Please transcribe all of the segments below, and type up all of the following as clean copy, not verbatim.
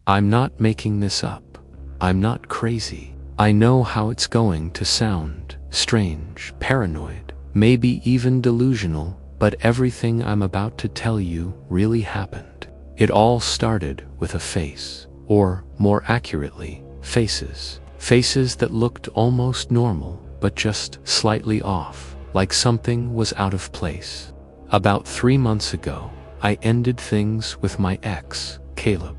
I'm not making this up. I'm not crazy. I know how it's going to sound. Strange, paranoid, maybe even delusional, but everything I'm about to tell you really happened. It all started with a face, or more accurately, faces. Faces that looked almost normal, but just slightly off, like something was out of place. About 3 months ago, I ended things with my ex, Caleb.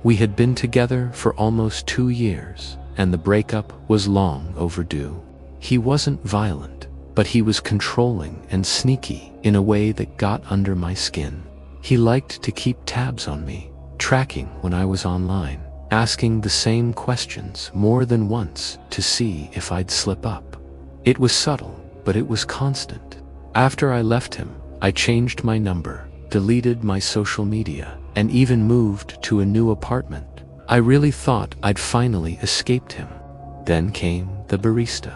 We had been together for almost 2 years, and the breakup was long overdue. He wasn't violent, but he was controlling and sneaky in a way that got under my skin. He liked to keep tabs on me, tracking when I was online, asking the same questions more than once to see if I'd slip up. It was subtle, but it was constant. After I left him, I changed my number, deleted my social media, and even moved to a new apartment. I really thought I'd finally escaped him. Then came the barista.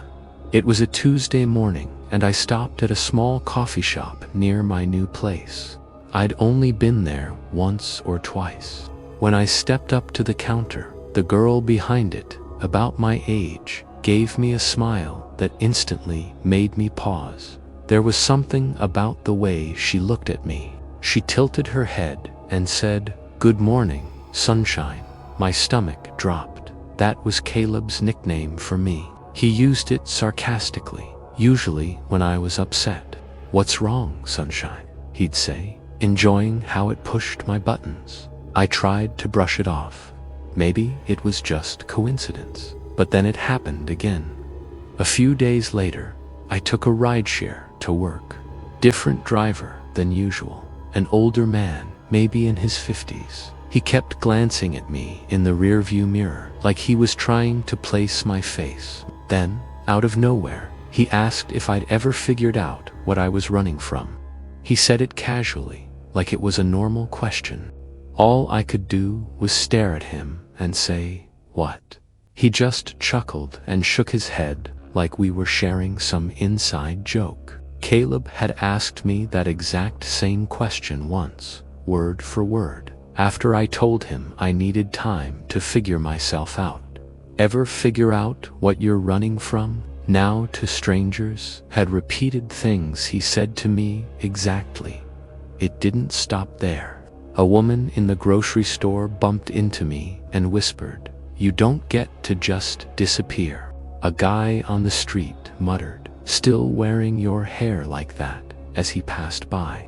It was a Tuesday morning, and I stopped at a small coffee shop near my new place. I'd only been there once or twice. When I stepped up to the counter, the girl behind it, about my age, gave me a smile that instantly made me pause. There was something about the way she looked at me. She tilted her head and said, "Good morning, sunshine." My stomach dropped. That was Caleb's nickname for me. He used it sarcastically, usually when I was upset. "What's wrong, sunshine?" he'd say, enjoying how it pushed my buttons. I tried to brush it off. Maybe it was just coincidence, but then it happened again. A few days later, I took a rideshare to work. Different driver than usual. An older man, maybe in his 50s. He kept glancing at me in the rearview mirror, like he was trying to place my face. Then, out of nowhere, he asked if I'd ever figured out what I was running from. He said it casually, like it was a normal question. All I could do was stare at him and say, "What?" He just chuckled and shook his head like we were sharing some inside joke. Caleb had asked me that exact same question once, word for word, after I told him I needed time to figure myself out. "Ever figure out what you're running from?" Now to strangers, had repeated things he said to me exactly. It didn't stop there. A woman in the grocery store bumped into me and whispered, "You don't get to just disappear." A guy on the street muttered, "Still wearing your hair like that," as he passed by.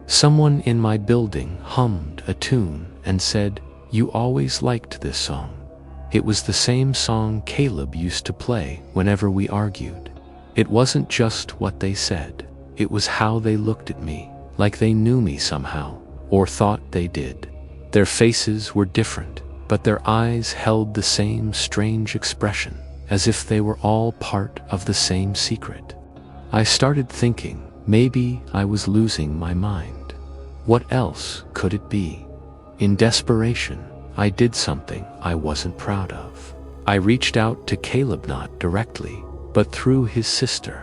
Someone in my building hummed a tune and said, "You always liked this song." It was the same song Caleb used to play whenever we argued. It wasn't just what they said, it was how they looked at me, like they knew me somehow, or thought they did. Their faces were different, but their eyes held the same strange expression, as if they were all part of the same secret. I started thinking, maybe I was losing my mind. What else could it be? In desperation, I did something I wasn't proud of. I reached out to Caleb, not directly, but through his sister.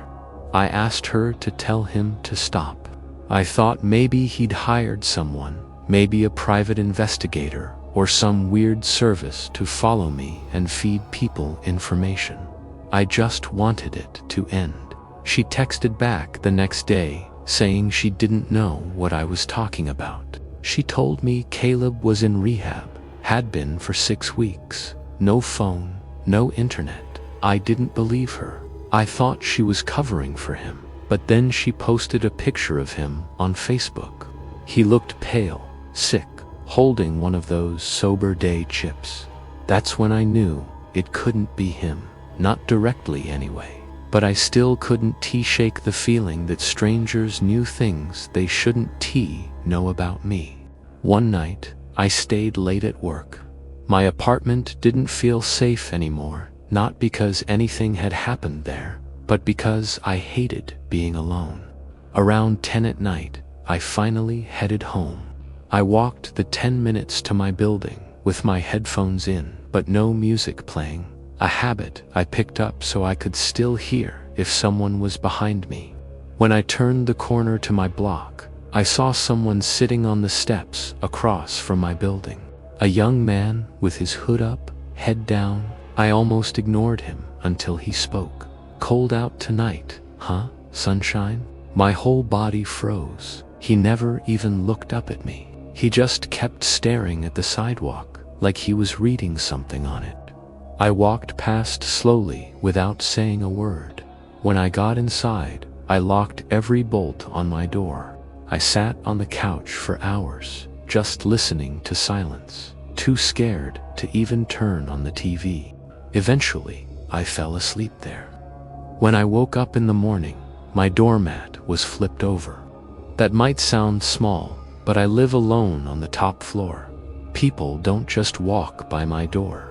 I asked her to tell him to stop. I thought maybe he'd hired someone, maybe a private investigator, or some weird service to follow me and feed people information. I just wanted it to end. She texted back the next day, saying she didn't know what I was talking about. She told me Caleb was in rehab, had been for 6 weeks. No phone, no internet. I didn't believe her. I thought she was covering for him. But then she posted a picture of him on Facebook. He looked pale, sick, holding one of those sober day chips. That's when I knew it couldn't be him. Not directly anyway. But I still couldn't shake the feeling that strangers knew things they shouldn't know about me. One night, I stayed late at work. My apartment didn't feel safe anymore, not because anything had happened there, but because I hated being alone. Around 10 at night, I finally headed home. I walked the 10 minutes to my building, with my headphones in, but no music playing, a habit I picked up so I could still hear if someone was behind me. When I turned the corner to my block, I saw someone sitting on the steps across from my building. A young man with his hood up, head down. I almost ignored him until he spoke. "Cold out tonight, huh, sunshine?" My whole body froze. He never even looked up at me. He just kept staring at the sidewalk, like he was reading something on it. I walked past slowly without saying a word. When I got inside, I locked every bolt on my door. I sat on the couch for hours, just listening to silence, too scared to even turn on the TV. Eventually, I fell asleep there. When I woke up in the morning, my doormat was flipped over. That might sound small, but I live alone on the top floor. People don't just walk by my door.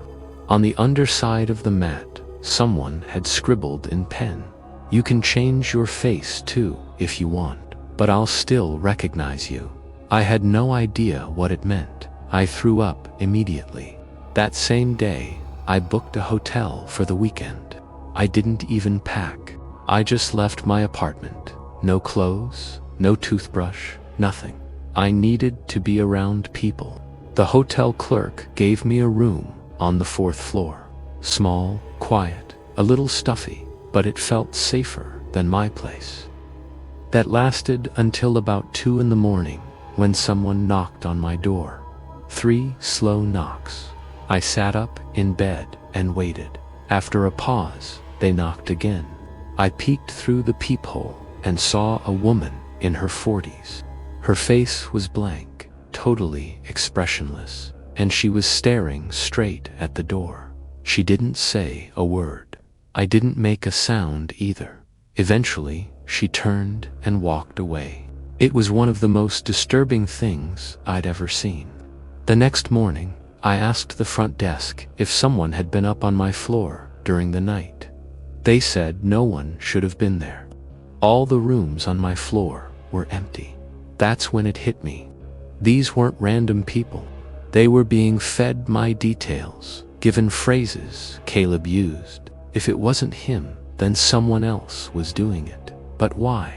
On the underside of the mat, someone had scribbled in pen, "You can change your face too if you want, but I'll still recognize you." I had no idea what it meant. I threw up immediately. That same day, I booked a hotel for the weekend. I didn't even pack. I just left my apartment. No clothes, no toothbrush, nothing. I needed to be around people. The hotel clerk gave me a room on the 4th floor. Small, quiet, a little stuffy, but it felt safer than my place. That lasted until about 2 in the morning when someone knocked on my door. 3 slow knocks. I sat up in bed and waited. After a pause, they knocked again. I peeked through the peephole and saw a woman in her 40s. Her face was blank, totally expressionless, and she was staring straight at the door. She didn't say a word. I didn't make a sound either. Eventually, she turned and walked away. It was one of the most disturbing things I'd ever seen. The next morning, I asked the front desk if someone had been up on my floor during the night. They said no one should have been there. All the rooms on my floor were empty. That's when it hit me. These weren't random people. They were being fed my details, given phrases Caleb used. If it wasn't him, then someone else was doing it. But why?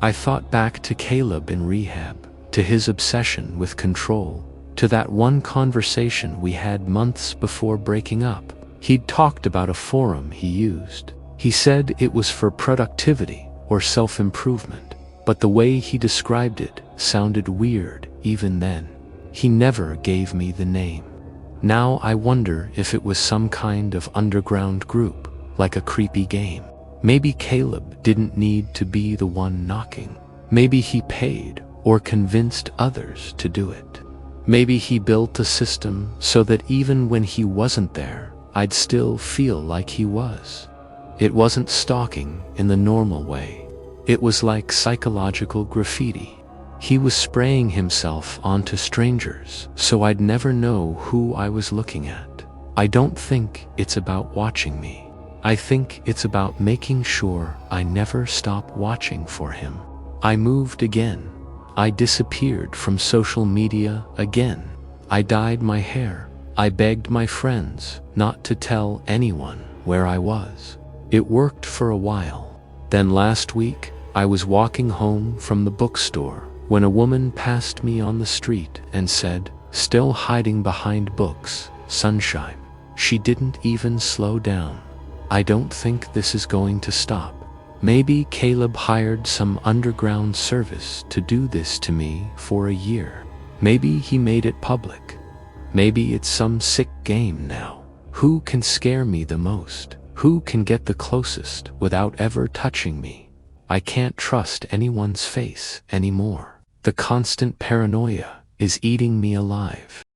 I thought back to Caleb in rehab, to his obsession with control, to that one conversation we had months before breaking up. He'd talked about a forum he used. He said it was for productivity or self-improvement, but the way he described it sounded weird even then. He never gave me the name. Now I wonder if it was some kind of underground group, like a creepy game. Maybe Caleb didn't need to be the one knocking. Maybe he paid or convinced others to do it. Maybe he built a system so that even when he wasn't there, I'd still feel like he was. It wasn't stalking in the normal way. It was like psychological graffiti. He was spraying himself onto strangers, so I'd never know who I was looking at. I don't think it's about watching me. I think it's about making sure I never stop watching for him. I moved again. I disappeared from social media again. I dyed my hair. I begged my friends not to tell anyone where I was. It worked for a while. Then last week, I was walking home from the bookstore when a woman passed me on the street and said, "Still hiding behind books, sunshine." She didn't even slow down. I don't think this is going to stop. Maybe Caleb hired some underground service to do this to me for a year. Maybe he made it public. Maybe it's some sick game now. Who can scare me the most? Who can get the closest without ever touching me? I can't trust anyone's face anymore. The constant paranoia is eating me alive.